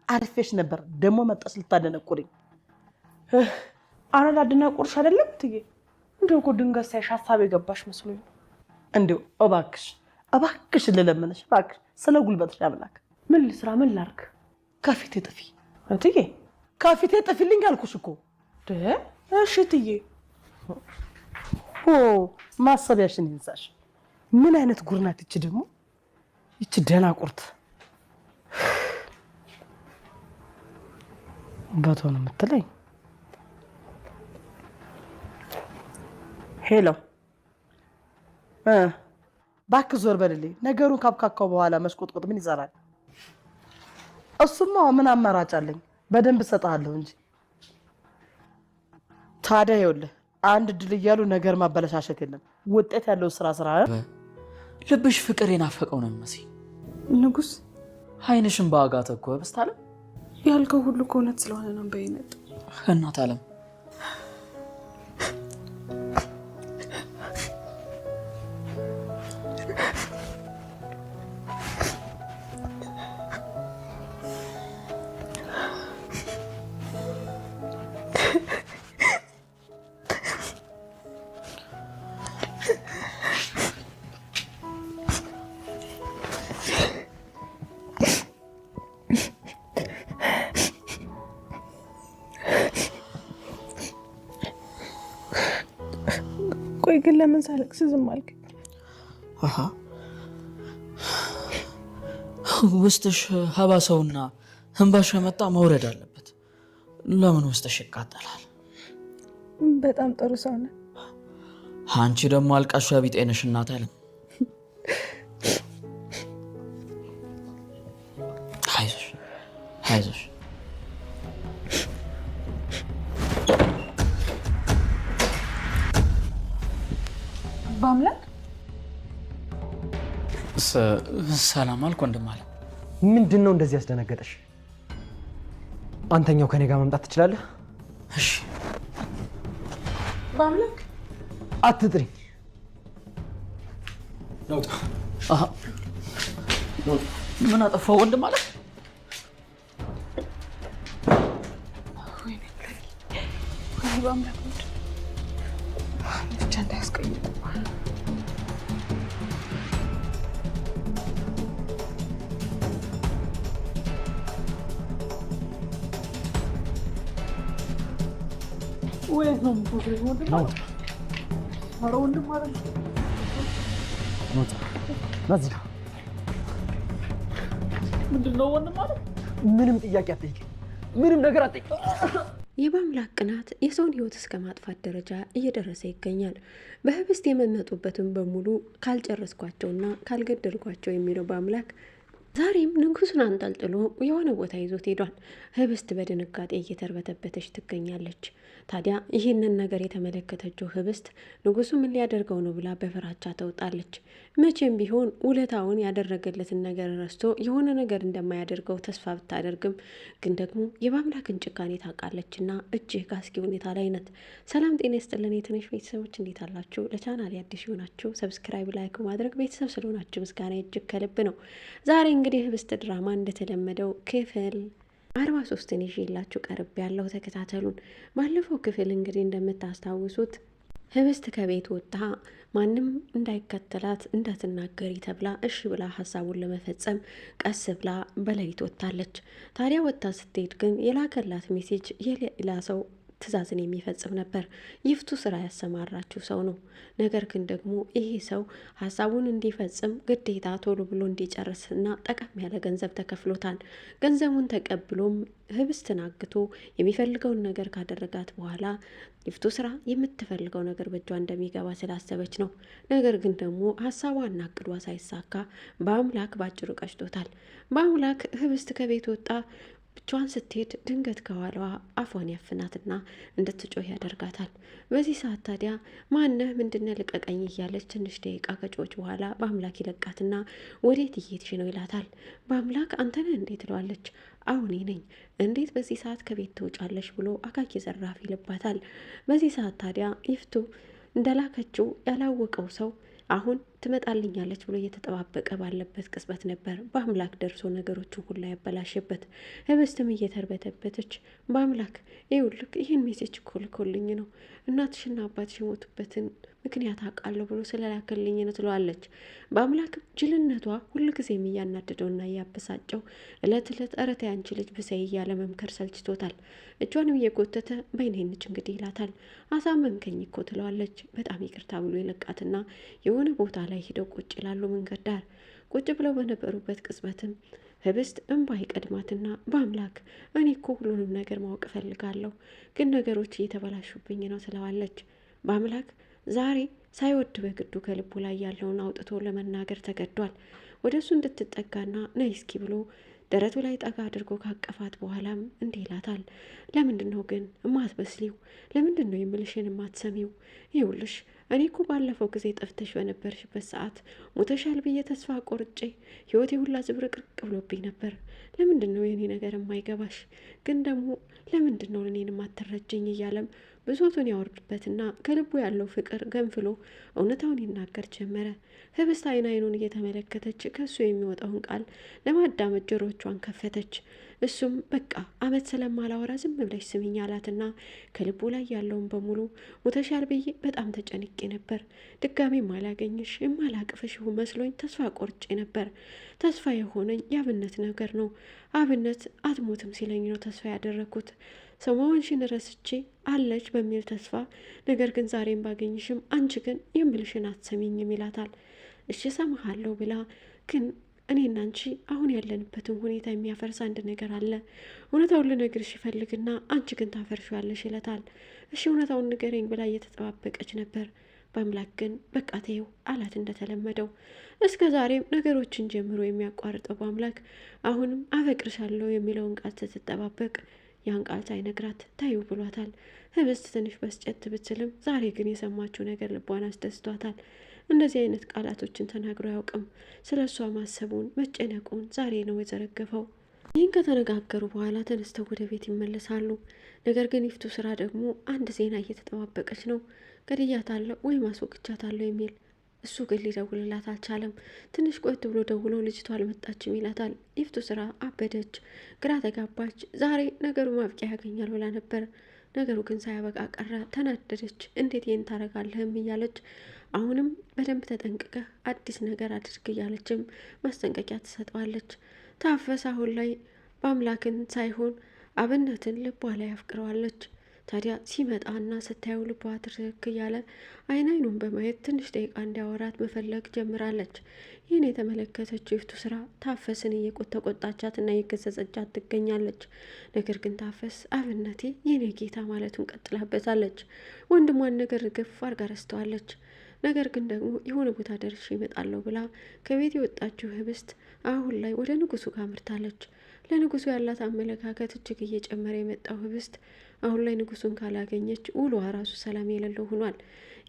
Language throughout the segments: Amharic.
አርፌሽ ነበር ደግሞ መጣሽ ልታደነቁሪኝ አረ ላደነቁርሽ አይደለም ትዬ እንደው እኮ ድንገት ሳይሽ ሀሳብ የገባሽ መስሎኝ እንደው እባክሽ ልለምንሽ እባክሽ ስለ ጉልበትሽ አምላክ ምን ልስራ ምን ላርክ ከፊቴ ጥፊ እትዬ ከፊቴ ጥፊልኝ አልኩሽ እኮ እሺ ትዬ ማሰቢያሽን ይንሳሽ ምን አይነት ጉርናት እቺ ደግሞ እቺ ደናቁርት በቶን የምትለኝ ሄሎ ባክ ዞር በልልኝ ነገሩን ካብካካው በኋላ መስቆጥቆጥ ምን ይሰራል እሱማ ምን አማራጭ አለኝ በደንብ ሰጣለሁ እንጂ ታዲያ ይኸውልህ አንድ ድል እያሉ ነገር ማበለሻሸት የለም ውጤት ያለው ስራ ልብሽ ፍቅር የናፈቀው ነው መሲ ንጉስ አይንሽን ባጋ ተኮ በስታለ ያልከው ሁሉ ኮነት ስለሆነ ነው በይነጥ እናት አለም ቆይ ግን ለምን ሳለቅስ ዝም አልክ ውስጥሽ ሀባሰውና እንባሽ መጣ መውረድ አለበት ለምን ውስጥሽ ይቃጠላል በጣም ጥሩ ሰው ነህ አንቺ ደግሞ አልቃሻ ቢጤነሽ እናት አለም አይዞሽ በአምላክ ሰላም አልኩ ወንድም አለ ምንድነው እንደዚህ ያስደነገጠሽ አንተኛው ከኔ ጋር መምጣት ትችላለህ እሺ በአምላክ አትጥሪኝ ምን አጠፋው ወንድም አለ ወይ በአምላክ ብቻ እንዳያስቀይም ወይ ነው ወንድም ማለት ምንድነው ወንድም ማለት ምንም ጥያቄ አትጠይቅ ምንም ነገር አትጠይቅ የበአምላክ ቅናት የሰውን ህይወት እስከ ማጥፋት ደረጃ እየደረሰ ይገኛል በህብስት የመመጡበትን በሙሉ ካልጨረስኳቸውና ካልገደልኳቸው የሚለው በአምላክ ዛሬም ንጉሱን አንጠልጥሎ የሆነ ቦታ ይዞት ሄዷል ህብስት በድንጋጤ እየተርበተበተች ትገኛለች ታዲያ ይህንን ነገር የተመለከተችው ህብስት ንጉሱ ምን ሊያደርገው ነው ብላ በፍራቻ ተውጣለች መቼም ቢሆን ውለታውን ያደረገለትን ነገር ረስቶ የሆነ ነገር እንደማያደርገው ተስፋ ብታደርግም ግን ደግሞ የበአምላክን ጭካኔ ታውቃለችና እጅግ አስጊ ሁኔታ ላይ ናት ሰላም ጤና ይስጥልን የትንሽ ቤተሰቦች እንዴት አላችሁ ለቻናሌ አዲስ ሆናችሁ ሰብስክራይብ ላይክ ማድረግ ቤተሰብ ስለሆናችሁ ምስጋና እጅግ ከልብ ነው ዛሬ እንግዲህ ህብስት ድራማ እንደተለመደው ክፍል 43ን ይዤላችሁ ቀርብ ያለው ተከታተሉን ባለፈው ክፍል እንግዲህ እንደምታስታውሱት ህብስት ከቤት ወጣ ማንም እንዳይከተላት እንዳትናገሪ ተብላ እሺ ብላ ሀሳቡን ለመፈጸም ቀስ ብላ በሌሊት ወጣለች ታዲያ ወጣ ስትሄድ ግን የላከላት ሜሴጅ የሌላ ሰው ትእዛዝን የሚፈጽም ነበር ይፍቱ ስራ ያሰማራችው ሰው ነው ነገር ግን ደግሞ ይሄ ሰው ሀሳቡን እንዲፈጽም ግዴታ ቶሎ ብሎ እንዲጨርስና ጠቀም ያለ ገንዘብ ተከፍሎታል ገንዘቡን ተቀብሎም ህብስትን አግቶ የሚፈልገውን ነገር ካደረጋት በኋላ ይፍቱ ስራ የምትፈልገው ነገር በእጇ እንደሚገባ ስላሰበች ነው ነገር ግን ደግሞ ሀሳቧና አቅዷ ሳይሳካ በአምላክ ባጭሩ ቀጭቶታል በአምላክ ህብስት ከቤት ወጣ ብቻዋን ስትሄድ ድንገት ከኋላዋ አፏን ያፍናትና እንድትጮህ ያደርጋታል በዚህ ሰዓት ታዲያ ማነህ ምንድነው ልቀቀኝ እያለች ትንሽ ደቂቃ ከጮች በኋላ በአምላክ ይለቃትና ወዴት እየሄድሽ ነው ይላታል በአምላክ አንተነህ እንዴት ትለዋለች አሁን ነኝ እንዴት በዚህ ሰዓት ከቤት ትወጫለሽ ብሎ አካኪ ዘራፍ ይልባታል በዚህ ሰዓት ታዲያ ይፍቱ እንደላከችው ያላወቀው ሰው አሁን ትመጣልኛለች ብሎ እየተጠባበቀ ባለበት ቅጽበት ነበር በአምላክ ደርሶ ነገሮችን ሁላ ያበላሸበት። ህብስትም እየተርበተበተች በአምላክ ይኸውልህ ይህን ሜሴጅ እኮ ልኮልኝ ነው እናትሽና አባትሽ የሞቱበትን ምክንያት አውቃለሁ ብሎ ስለላከልኝ ነው ትለዋለች። በአምላክም ጅልነቷ ሁልጊዜም እያናደደውና እያበሳጨው እለት እለት ኧረ ተይ አንቺ ልጅ ብሰይ እያለ መምከር ሰልችቶታል። እጇንም እየጎተተ በይነንች እንግዲህ ይላታል። አሳመምከኝ እኮ ትለዋለች። በጣም ይቅርታ ብሎ ይለቃትና የሆነ ቦታ ላይ ሂደው ቁጭ ይላሉ መንገድ ዳር። ቁጭ ብለው በነበሩበት ቅጽበትም ህብስት እንባ ይቀድማትና በአምላክ እኔ እኮ ሁሉንም ነገር ማወቅ እፈልጋለሁ፣ ግን ነገሮች እየተበላሹብኝ ነው ትለዋለች። በአምላክ ዛሬ ሳይወድ በግዱ ከልቡ ላይ ያለውን አውጥቶ ለመናገር ተገዷል። ወደ እሱ እንድትጠጋና ነይ እስኪ ብሎ ደረቱ ላይ ጠጋ አድርጎ ካቀፋት በኋላም እንዲህ ይላታል። ለምንድን ነው ግን እማትበስሊው? ለምንድን ነው የምልሽን የማትሰሚው? ይውልሽ እኔ እኮ ባለፈው ጊዜ ጠፍተሽ በነበርሽበት ሰዓት ሞተሻል ብዬ ተስፋ ቆርጬ ህይወቴ ሁላ ዝብርቅርቅ ብሎብኝ ነበር። ለምንድን ነው የኔ ነገር የማይገባሽ? ግን ደግሞ ለምንድን ነው እኔን የማትረጅኝ? እያለም ብሶቱን ያወርድበትና ከልቡ ያለው ፍቅር ገንፍሎ እውነታውን ይናገር ጀመረ። ህብስት አይን አይኑን እየተመለከተች ከሱ የሚወጣውን ቃል ለማዳመጥ ጆሮቿን ከፈተች። እሱም በቃ አመት ስለማላወራ ዝም ብለሽ ስሚኝ አላትና ከልቡ ላይ ያለውን በሙሉ ሞተሻል ብዬ በጣም ተጨንቄ ነበር። ድጋሜ የማላገኝሽ የማላቅፍሽ መስሎኝ ተስፋ ቆርጬ ነበር። ተስፋ የሆነኝ የአብነት ነገር ነው። አብነት አትሞትም ሲለኝ ነው ተስፋ ያደረግኩት። ሰሞኑን ረስቼ አለች በሚል ተስፋ፣ ነገር ግን ዛሬም ባገኝሽም አንቺ ግን የምልሽን አትሰሚኝም ይላታል። እሺ ሰማሃለሁ ብላ ግን እኔና አንቺ አሁን ያለንበትን ሁኔታ የሚያፈርስ አንድ ነገር አለ። እውነታውን ልነግርሽ ይፈልግና አንቺ ግን ታፈርሺዋለሽ ይለታል። እሺ እውነታውን ንገረኝ ብላ እየተጠባበቀች ነበር። በአምላክ ግን በቃ ተይው አላት እንደተለመደው። እስከ ዛሬም ነገሮችን ጀምሮ የሚያቋርጠው በአምላክ አሁንም አፈቅርሻለሁ የሚለውን ቃል ስትጠባበቅ ያን ቃል ሳይነግራት ታዩ ብሏታል። ህብስት ትንሽ በስጨት ብትልም ዛሬ ግን የሰማችው ነገር ልቧን አስደስቷታል። እንደዚህ አይነት ቃላቶችን ተናግሮ አያውቅም። ስለ እሷ ማሰቡን መጨነቁን ዛሬ ነው የዘረገፈው። ይህን ከተነጋገሩ በኋላ ተነስተው ወደ ቤት ይመለሳሉ። ነገር ግን ይፍቱ ስራ ደግሞ አንድ ዜና እየተጠባበቀች ነው። ገድያታለሁ ወይም አስወግቻታለሁ የሚል እሱ ግን ሊደውልላት አልቻለም። ትንሽ ቆይት ብሎ ደውሎ ልጅቷ አልመጣችም ይላታል። ይፍቱ ስራ አበደች፣ ግራ ተጋባች። ዛሬ ነገሩ ማብቂያ ያገኛል ብላ ነበር። ነገሩ ግን ሳያበቃ ቀረ። ተናደደች። እንዴት ይህን ታረጋለህም እያለች አሁንም በደንብ ተጠንቅቀህ አዲስ ነገር አድርግ እያለችም ማስጠንቀቂያ ትሰጠዋለች። ታፈሰ አሁን ላይ በአምላክን ሳይሆን አብነትን ልቧ ላይ አፍቅረዋለች። ታዲያ ሲመጣና ስታየው ልቧ ትርክ እያለ አይን አይኑን በማየት ትንሽ ደቂቃ እንዲያወራት መፈለግ ጀምራለች። ይህን የተመለከተችው ይፍቱ ስራ ታፈስን እየተቆጣቻትና እየገሰጸቻት ትገኛለች። ነገር ግን ታፈስ አብነቴ የኔ ጌታ ማለቱን ቀጥላበታለች። ወንድሟን ነገር ግፍ አርጋ ረስተዋለች። ነገር ግን ደግሞ የሆነ ቦታ ደርሼ ይመጣለሁ ብላ ከቤት የወጣችው ህብስት አሁን ላይ ወደ ንጉሱ ጋር አምርታለች። ለንጉሱ ያላት አመለካከት እጅግ እየጨመረ የመጣው ህብስት አሁን ላይ ንጉሱን ካላገኘች ውሎዋ ራሱ ሰላም የሌለው ሆኗል።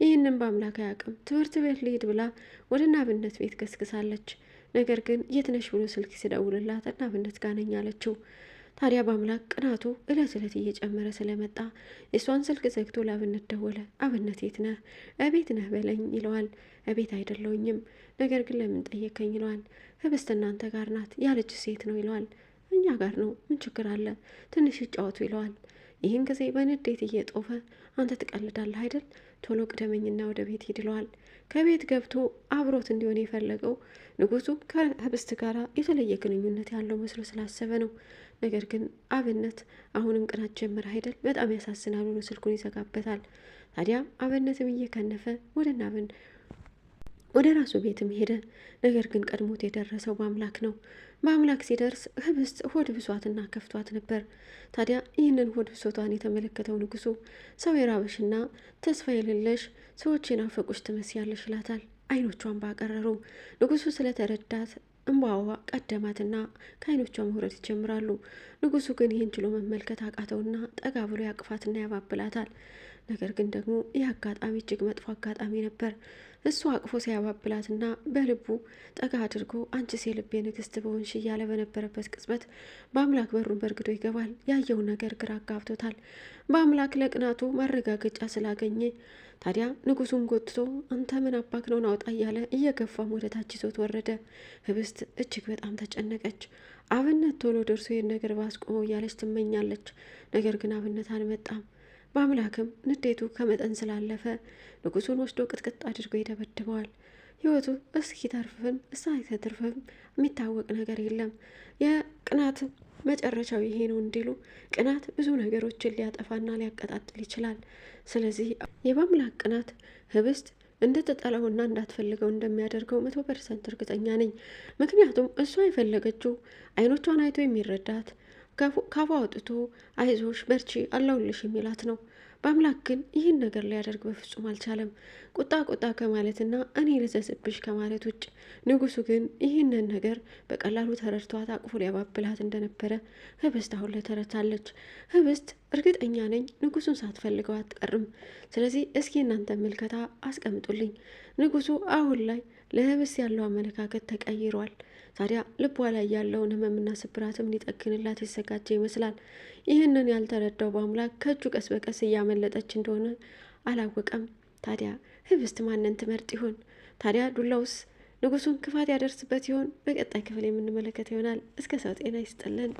ይህንን በአምላክ አያውቅም። ትምህርት ቤት ልሂድ ብላ ወደ እናብነት ቤት ገስግሳለች። ነገር ግን የት ነሽ ብሎ ስልክ ሲደውልላት እናብነት ጋር ነኝ አለችው። ታዲያ በአምላክ ቅናቱ እለት እለት እየጨመረ ስለመጣ የሷን ስልክ ዘግቶ ለአብነት ደወለ። አብነት የት ነህ? እቤት ነህ በለኝ ይለዋል። እቤት አይደለውኝም፣ ነገር ግን ለምን ጠየከኝ ይለዋል። ህብስት እናንተ ጋር ናት፣ ያለች ሴት ነው ይለዋል። እኛ ጋር ነው፣ ምን ችግር አለ? ትንሽ ይጫወቱ ይለዋል። ይህን ጊዜ በንዴት እየጦፈ አንተ ትቀልዳለህ አይደል? ቶሎ ቅደመኝና ወደ ቤት ሂድ ይለዋል። ከቤት ገብቶ አብሮት እንዲሆን የፈለገው ንጉሱ ከህብስት ጋር የተለየ ግንኙነት ያለው መስሎ ስላሰበ ነው። ነገር ግን አብነት አሁንም ቅናት ጀምር አይደል? በጣም ያሳዝናል ብሎ ስልኩን ይዘጋበታል። ታዲያ አብነትም እየከነፈ ወደ ራሱ ቤትም ሄደ። ነገር ግን ቀድሞት የደረሰው በአምላክ ነው። በአምላክ ሲደርስ ህብስት ሆድ ብሷትና ከፍቷት ነበር። ታዲያ ይህንን ሆድ ብሶቷን የተመለከተው ንጉሱ ሰው የራበሽና ተስፋ የሌለሽ ሰዎች የናፈቁሽ ትመስያለሽ ይላታል። አይኖቿን ባቀረሩ ንጉሱ ስለተረዳት እንባዋ ቀደማትና ከአይኖቿ መውረድ ይጀምራሉ። ንጉሱ ግን ይህን ችሎ መመልከት አቃተውና ጠጋ ብሎ ያቅፋትና ያባብላታል። ነገር ግን ደግሞ ይህ አጋጣሚ እጅግ መጥፎ አጋጣሚ ነበር። እሱ አቅፎ ሲያባብላትና በልቡ ጠጋ አድርጎ አንቺስ የልቤ ንግስት በሆንሽ እያለ በነበረበት ቅጽበት በአምላክ በሩን በርግዶ ይገባል። ያየው ነገር ግራ አጋብቶታል። በአምላክ ለቅናቱ ማረጋገጫ ስላገኘ ታዲያ ንጉሱን ጎትቶ አንተ ምን አባክ ነውን አውጣ እያለ እየገፋም ወደ ታች ይዞት ወረደ። ህብስት እጅግ በጣም ተጨነቀች። አብነት ቶሎ ደርሶ ይህን ነገር ባስቆመው እያለች ትመኛለች። ነገር ግን አብነት አልመጣም። በአምላክም ንዴቱ ከመጠን ስላለፈ ንጉሱን ወስዶ ቅጥቅጥ አድርጎ ይደበድበዋል። ህይወቱ እስኪ ተርፍም ሳይተርፍም የሚታወቅ ነገር የለም። የቅናት መጨረሻው ይሄ ነው እንዲሉ ቅናት ብዙ ነገሮችን ሊያጠፋና ሊያቀጣጥል ይችላል። ስለዚህ የበአምላክ ቅናት ህብስት እንድትጠላውና እንዳትፈልገው እንደሚያደርገው 100% እርግጠኛ ነኝ። ምክንያቱም እሷ የፈለገችው አይኖቿን አይቶ የሚረዳት ካፏ አውጥቶ አይዞሽ በርቺ አለሁልሽ የሚላት ነው። በአምላክ ግን ይህን ነገር ሊያደርግ በፍጹም አልቻለም። ቁጣ ከማለትና እኔ ልዘዝብሽ ከማለት ውጭ። ንጉሱ ግን ይህንን ነገር በቀላሉ ተረድቷት አቅፎ ሊያባብላት እንደነበረ ህብስት አሁን ላይ ተረድታለች። ህብስት እርግጠኛ ነኝ ንጉሱን ሳትፈልገው አትቀርም። ስለዚህ እስኪ እናንተ ምልከታ አስቀምጡልኝ። ንጉሱ አሁን ላይ ለህብስት ያለው አመለካከት ተቀይሯል። ታዲያ ልቧ ላይ ያለውን ህመምና ስብራትም ሊጠግንላት የተዘጋጀ ይመስላል። ይህንን ያልተረዳው በአምላክ ከእጁ ቀስ በቀስ እያመለጠች እንደሆነ አላወቀም። ታዲያ ህብስት ማንን ትመርጥ ይሆን? ታዲያ ዱላውስ ንጉሱን ክፋት ያደርስበት ይሆን? በቀጣይ ክፍል የምንመለከት ይሆናል። እስከ ሰው ጤና ይስጥልን።